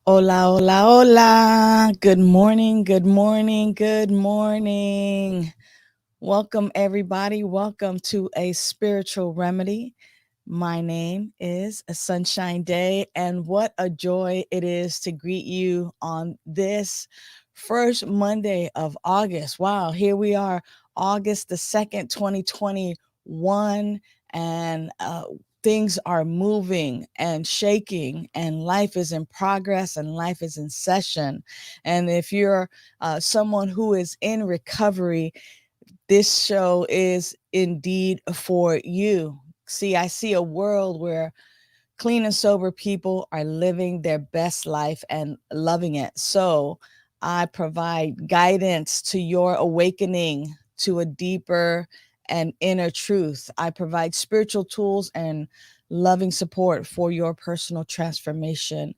Hola, hola, hola. Good morning, good morning, good morning. Welcome, everybody. Welcome to A Spiritual Remedy. My name is A Sunshine Day, and what a joy it is to greet you on this first Monday of August. Wow, here we are, August the 2nd, 2021, and things are moving and shaking, and life is in progress and life is in session. And if you're someone who is in recovery, this show is indeed for you. See, I see a world where clean and sober people are living their best life and loving it. So I provide guidance to your awakening to a deeper and inner truth. I provide spiritual tools and loving support for your personal transformation,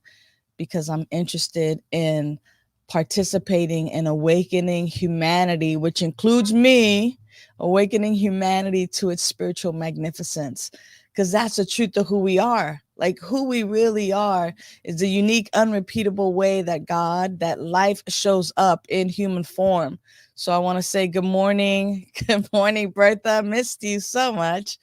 because I'm interested in participating in awakening humanity, which includes me, awakening humanity to its spiritual magnificence. Because that's the truth of who we are. Like, who we really are is the unique, unrepeatable way that God, that life shows up in human form. So I want to say good morning. Good morning, Bertha. Missed you so much.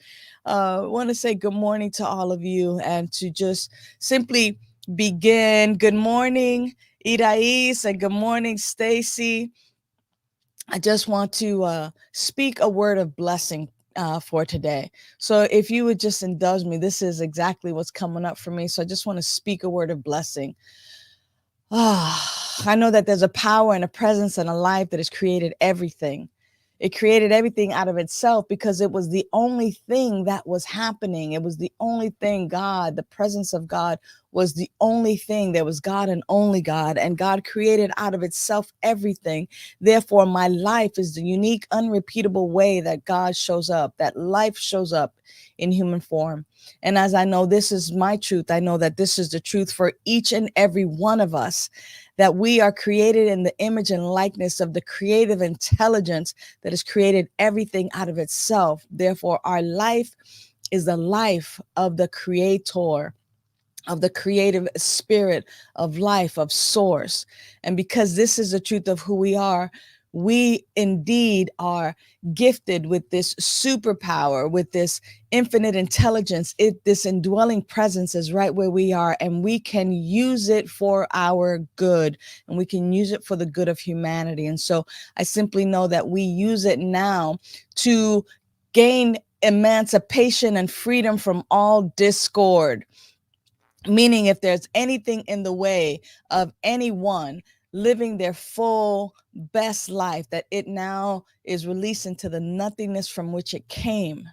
I want to say good morning to all of you, and to just simply begin. Good morning, Irais, and good morning, Stacy. I just want to speak a word of blessing for today. So if you would just indulge me, this is exactly what's coming up for me. So I just want to speak a word of blessing. I know that there's a power and a presence and a life that has created everything. It created everything out of itself because it was the only thing that was happening. It was the only thing. God, the presence of God, was the only thing. There was God and only God, and God created out of itself everything. Therefore, my life is the unique, unrepeatable way that God shows up, that life shows up in human form. And as I know this is my truth, I know that this is the truth for each and every one of us, that we are created in the image and likeness of the creative intelligence that has created everything out of itself. Therefore, our life is the life of the creator, of the creative spirit of life, of source. And because this is the truth of who we indeed are gifted with this superpower, with this infinite intelligence. This indwelling presence is right where we are, and we can use it for our good, and we can use it for the good of humanity. And so I simply know that we use it now to gain emancipation and freedom from all discord. Meaning, if there's anything in the way of anyone living their full best life, that it now is released into the nothingness from which it came,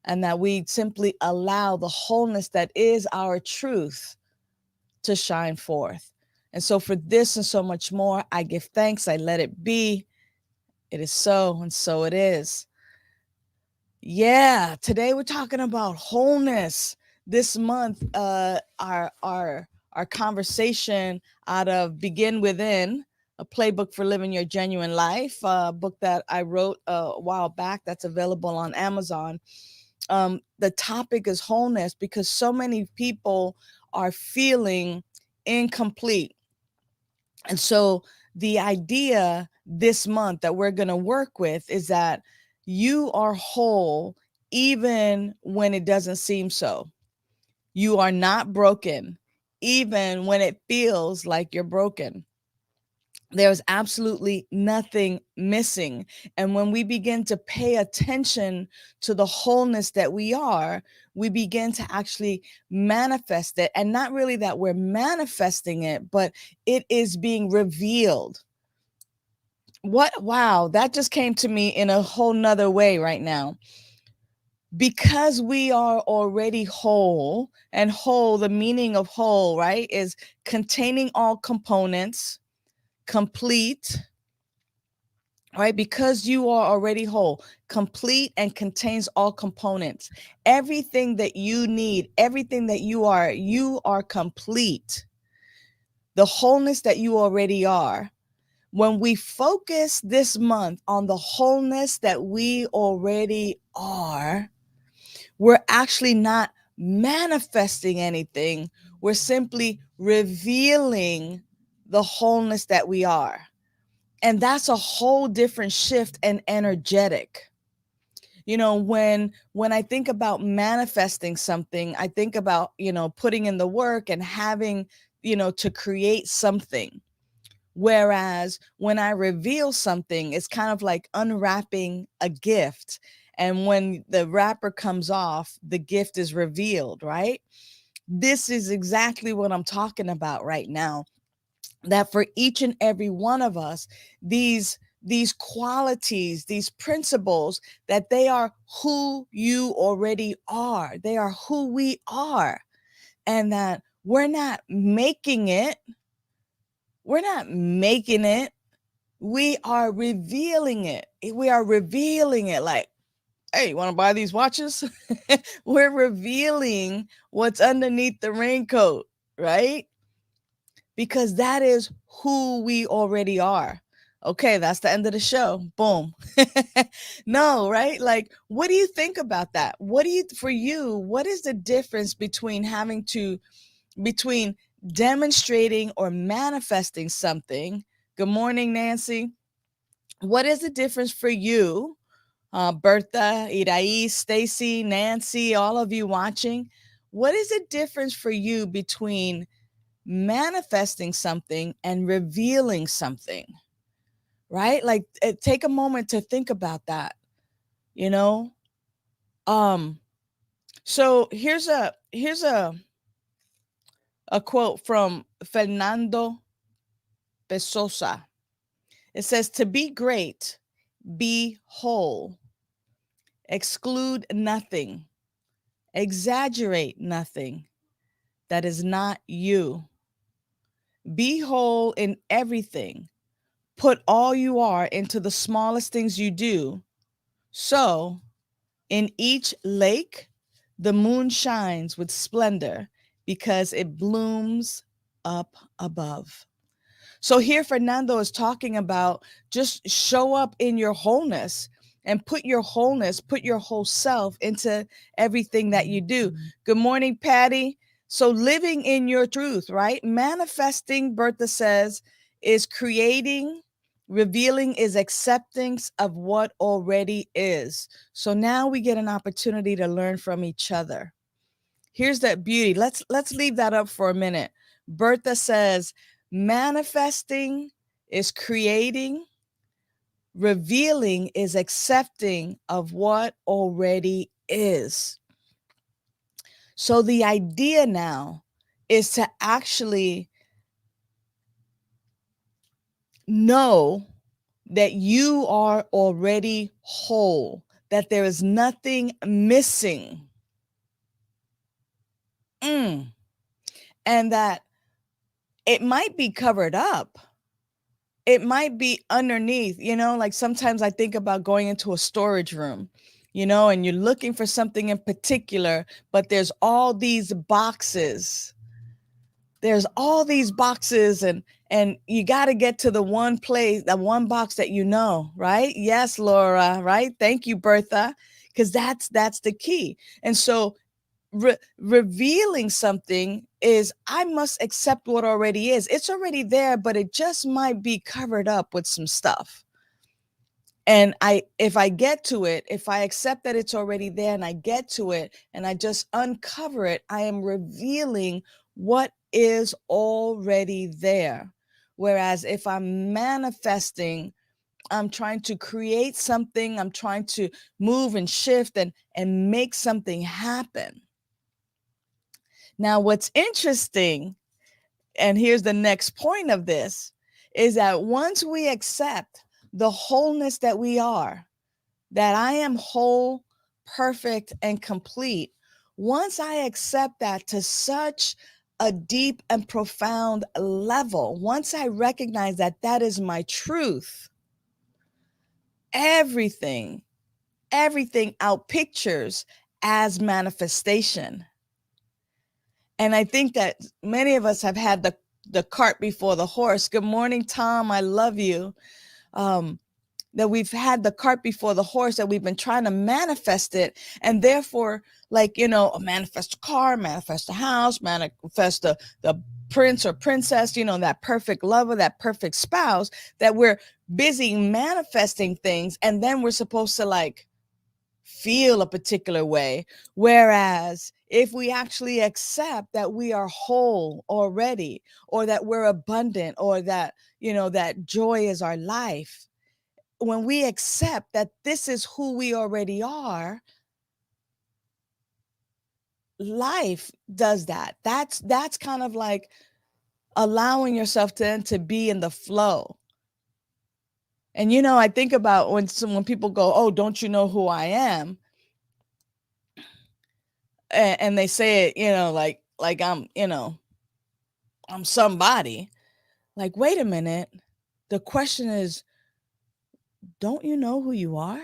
and that we simply allow the wholeness that is our truth to shine forth. And so, for this and so much more, I give thanks. I let it be. It is so, and so it is. Yeah, today we're talking about wholeness. This month, our conversation out of Begin Within, a playbook for living your genuine life, a book that I wrote a while back that's available on Amazon. The topic is wholeness, because so many people are feeling incomplete. And so the idea this month that we're going to work with is that you are whole even when it doesn't seem so. You are not broken even when it feels like you're broken. There's absolutely nothing missing. And when we begin to pay attention to the wholeness that we are, we begin to actually manifest it. And not really that we're manifesting it, but it is being revealed. Wow, that just came to me in a whole nother way right now. Because we are already whole, and whole, the meaning of whole, right, is containing all components, complete, right? Because you are already whole, complete, and contains all components. Everything that you need, everything that you are complete. The wholeness that you already are. When we focus this month on the wholeness that we already are, we're actually not manifesting anything. We're simply revealing the wholeness that we are. And that's a whole different shift and energetic. When I think about manifesting something, I think about, putting in the work and having, to create something. Whereas when I reveal something, it's kind of like unwrapping a gift. And when the wrapper comes off, the gift is revealed, right? This is exactly what I'm talking about right now. That for each and every one of us, these qualities, these principles, that they are who you already are. They are who we are. And that we're not making it. We're not making it. We are revealing it. We are revealing it like, hey, you want to buy these watches? We're revealing what's underneath the raincoat, right? Because that is who we already are. Okay, that's the end of the show. Boom. No, right? Like, what do you think about that? For you, what is the difference between between demonstrating or manifesting something? Good morning, Nancy. What is the difference for you, Bertha, Irai, Stacy, Nancy, all of you watching? What is the difference for you between manifesting something and revealing something? Right? Like, take a moment to think about that, you know? Um, so here's a quote from Fernando Pessoa. It says, to be great, be whole, exclude nothing, exaggerate nothing that is not you. Be whole in everything. Put all you are into the smallest things you do. So, in each lake, the moon shines with splendor because it blooms up above. So here Fernando is talking about just show up in your wholeness and put your whole self into everything that you do. Good morning, Patty. So living in your truth, right? Manifesting, Bertha says, is creating. Revealing is acceptance of what already is. So now we get an opportunity to learn from each other. Here's that beauty. Let's leave that up for a minute. Bertha says, manifesting is creating, revealing is accepting of what already is. So the idea now is to actually know that you are already whole, that there is nothing missing. And that it might be covered up. It might be underneath, like sometimes I think about going into a storage room, and you're looking for something in particular, but there's all these boxes. There's all these boxes and you got to get to the one place, the one box that right? Yes, Laura, right? Thank you, Bertha, because that's the key. And so revealing something is I must accept what already is. It's already there, but it just might be covered up with some stuff. And if I get to it, if I accept that it's already there and I get to it and I just uncover it, I am revealing what is already there. Whereas if I'm manifesting, I'm trying to create something, I'm trying to move and shift and make something happen. Now, what's interesting, and here's the next point of this, is that once we accept the wholeness that we are, that I am whole, perfect, and complete, once I accept that to such a deep and profound level, once I recognize that that is my truth, everything outpictures as manifestation. And I think that many of us have had the cart before the horse. Good morning, Tom. I love you. that we've had the cart before the horse, that we've been trying to manifest it, and therefore, like, manifest a car, manifest a house, manifest the prince or princess, that perfect lover, that perfect spouse, that we're busy manifesting things, and then we're supposed to like feel a particular way. Whereas if we actually accept that we are whole already, or that we're abundant, or that, that joy is our life, when we accept that this is who we already are, life does that. That's kind of like allowing yourself to be in the flow. And I think about when people go, "Oh, don't you know who I am?" And they say it, like I'm somebody. Like, wait a minute. The question is, don't you know who you are?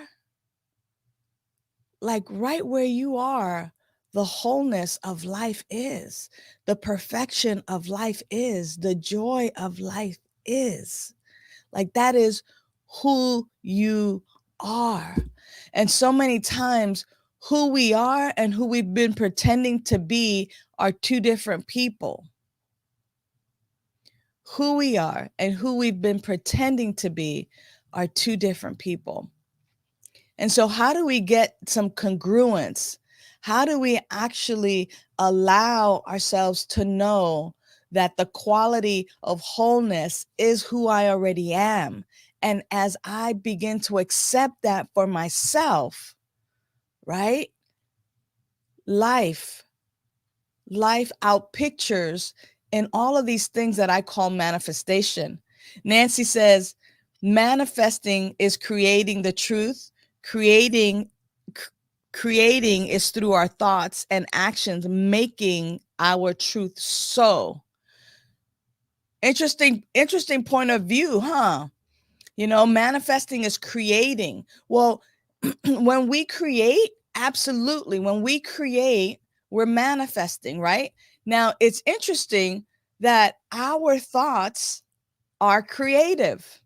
Like, right where you are, the wholeness of life is, the perfection of life is, the joy of life is. Like, that is who you are. And so many times, who we are and who we've been pretending to be are two different people. Who we are and who we've been pretending to be are two different people. And so, how do we get some congruence? How do we actually allow ourselves to know that the quality of wholeness is who I already am? And as I begin to accept that for myself, right? Life outpictures in all of these things that I call manifestation. Nancy says, manifesting is creating the truth. Creating is through our thoughts and actions, making our truth so. Interesting point of view, huh? Manifesting is creating. Well, when we create, absolutely. When we create, we're manifesting, right? Now, it's interesting that our thoughts are creative.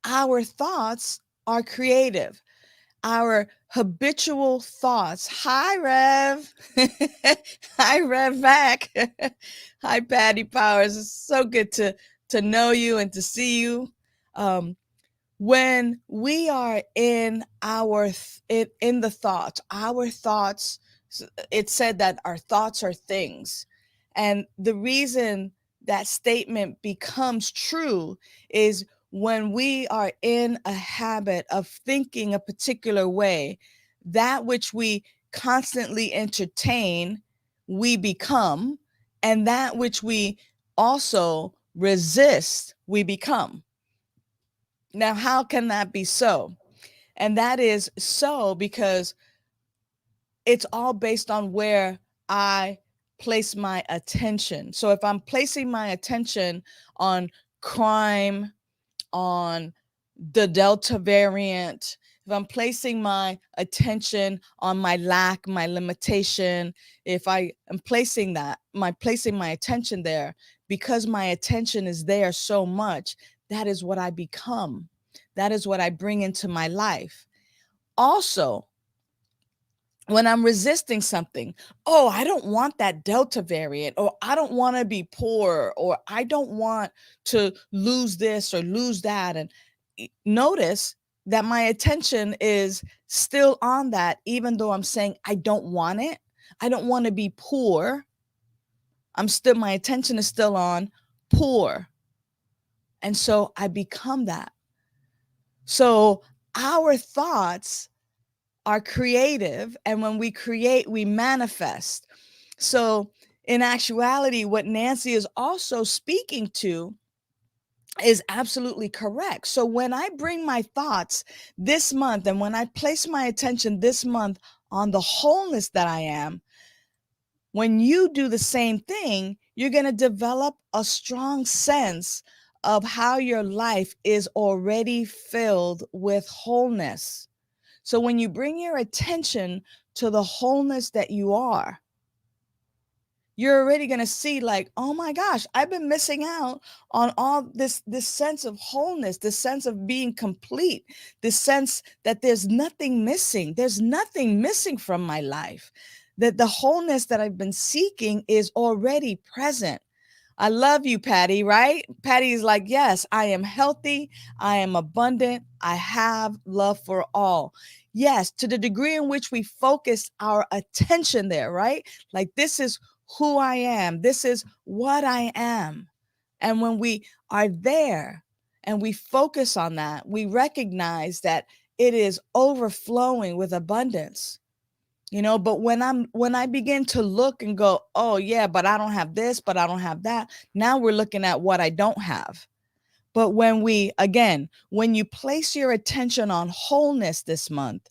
Our thoughts are creative. Our habitual thoughts. Hi, Rev. Hi, Rev back. Hi, Patty Powers. It's so good to know you and to see you. When we are in in the thoughts, our thoughts, it said that our thoughts are things. And the reason that statement becomes true is when we are in a habit of thinking a particular way, that which we constantly entertain, we become, and that which we also resist, we become. Now, how can that be so? And that is so because it's all based on where I place my attention. So if I'm placing my attention on crime, on the Delta variant, if I'm placing my attention on my lack, my limitation, if I am placing my attention there, because my attention is there so much, that is what I become. That is what I bring into my life. Also, when I'm resisting something, oh, I don't want that Delta variant, or I don't want to be poor, or I don't want to lose this or lose that. And notice that my attention is still on that, even though I'm saying I don't want it. I don't want to be poor. My attention is still on poor. And so I become that. So our thoughts are creative, and when we create, we manifest. So in actuality, what Nancy is also speaking to is absolutely correct. So when I bring my thoughts this month, and when I place my attention this month on the wholeness that I am, when you do the same thing, you're going to develop a strong sense of how your life is already filled with wholeness. So when you bring your attention to the wholeness that you are, you're already going to see like, oh my gosh, I've been missing out on all this sense of wholeness, this sense of being complete, this sense that there's nothing missing. There's nothing missing from my life. That the wholeness that I've been seeking is already present. I love you, Patty, right? Patty is like, yes, I am healthy. I am abundant. I have love for all. Yes, to the degree in which we focus our attention there, right? Like, this is who I am. This is what I am. And when we are there and we focus on that, we recognize that it is overflowing with abundance. But when I begin to look and go, oh yeah, but I don't have this, but I don't have that, now we're looking at what I don't have. But when you place your attention on wholeness this month,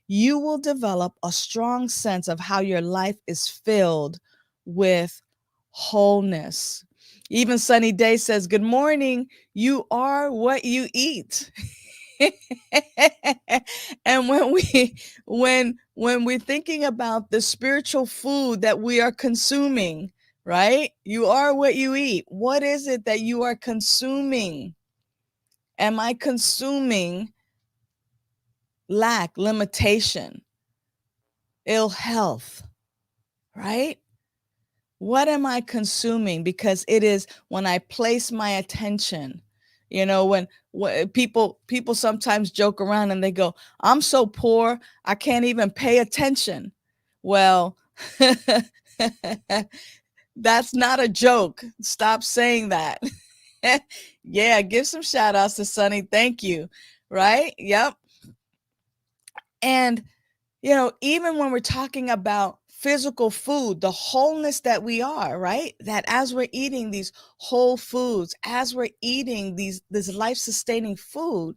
you will develop a strong sense of how your life is filled with wholeness. Even Sunny Day says, good morning, you are what you eat. And when we're thinking about the spiritual food that we are consuming, right? You are what you eat. What is it that you are consuming? Am I consuming lack, limitation, ill health, right? What am I consuming? Because it is when I place my attention, when people sometimes joke around and they go, I'm so poor, I can't even pay attention. Well, that's not a joke. Stop saying that. Yeah, give some shout outs to Sunny. Thank you. Right? Yep. And even when we're talking about physical food, the wholeness that we are, right? That as we're eating these whole foods, as we're eating this life-sustaining food,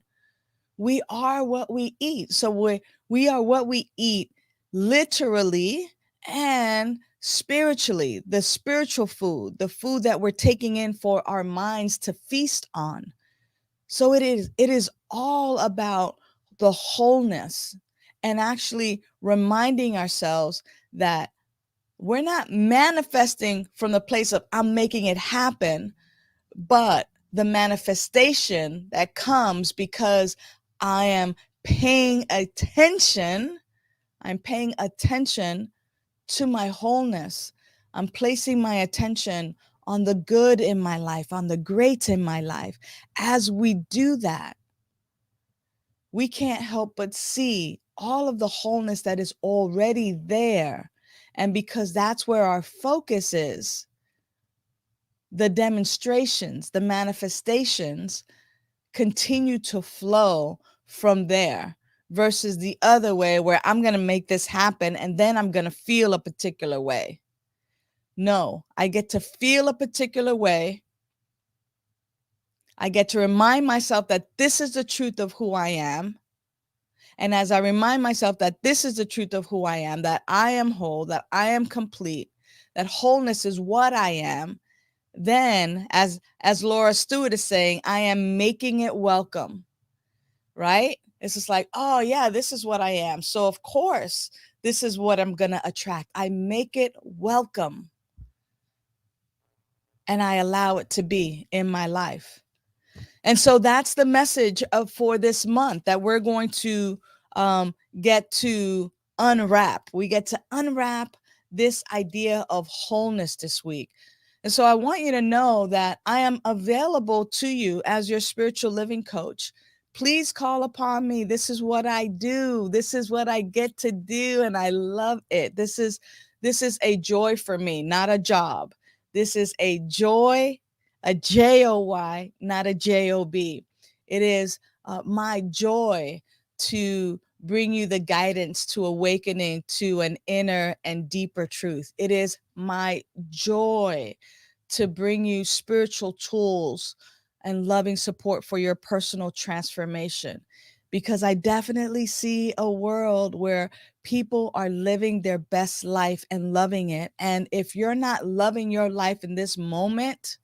we are what we eat. So we are what we eat literally and spiritually. The spiritual food, the food that we're taking in for our minds to feast on. So it is all about the wholeness and actually reminding ourselves that we're not manifesting from the place of I'm making it happen, but the manifestation that comes because I am paying attention. I'm paying attention to my wholeness. I'm placing my attention on the good in my life, on the great in my life. As we do that, we can't help but see all of the wholeness that is already there. And because that's where our focus is, the demonstrations, the manifestations continue to flow from there versus the other way where I'm going to make this happen and then I'm going to feel a particular way. No, I get to feel a particular way. I get to remind myself that this is the truth of who I am. And as I remind myself that this is the truth of who I am, that I am whole, that I am complete, that wholeness is what I am, then as Laura Stewart is saying, I am making it welcome, right? It's just like, oh yeah, this is what I am. So of course, this is what I'm going to attract. I make it welcome and I allow it to be in my life. And so that's the message for this month that we're going to get to unwrap. We get to unwrap this idea of wholeness this week. And so I want you to know that I am available to you as your spiritual living coach. Please call upon me. This is what I do. This is what I get to do, and I love it. This is a joy for me, not a job. This is a joy, a Joy, not a job. It is my joy to bring you the guidance to awakening to an inner and deeper truth. It is my joy to bring you spiritual tools and loving support for your personal transformation. Because I definitely see a world where people are living their best life and loving it. And if you're not loving your life in this moment,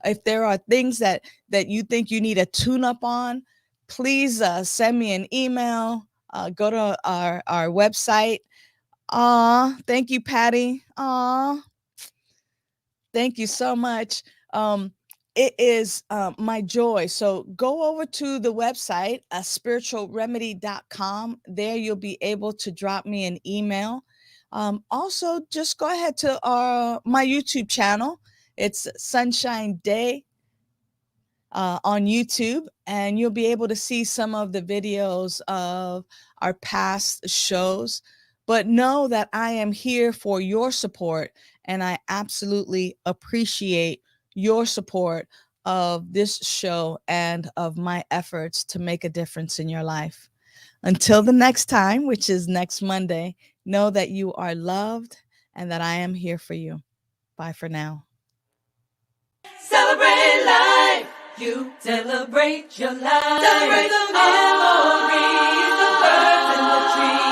if there are things that you think you need a tune up on, please send me an email. Go to our website. Thank you, Patty. Thank you so much. It is my joy. So go over to the website, spiritualremedy.com. There you'll be able to drop me an email. Also, just go ahead to my YouTube channel. It's Sunshine Day on YouTube, and you'll be able to see some of the videos of our past shows. But know that I am here for your support, and I absolutely appreciate your support of this show and of my efforts to make a difference in your life. Until the next time, which is next Monday, know that you are loved and that I am here for you. Bye for now. Celebrate life. You celebrate your life. Celebrate the memories, the birds and the trees.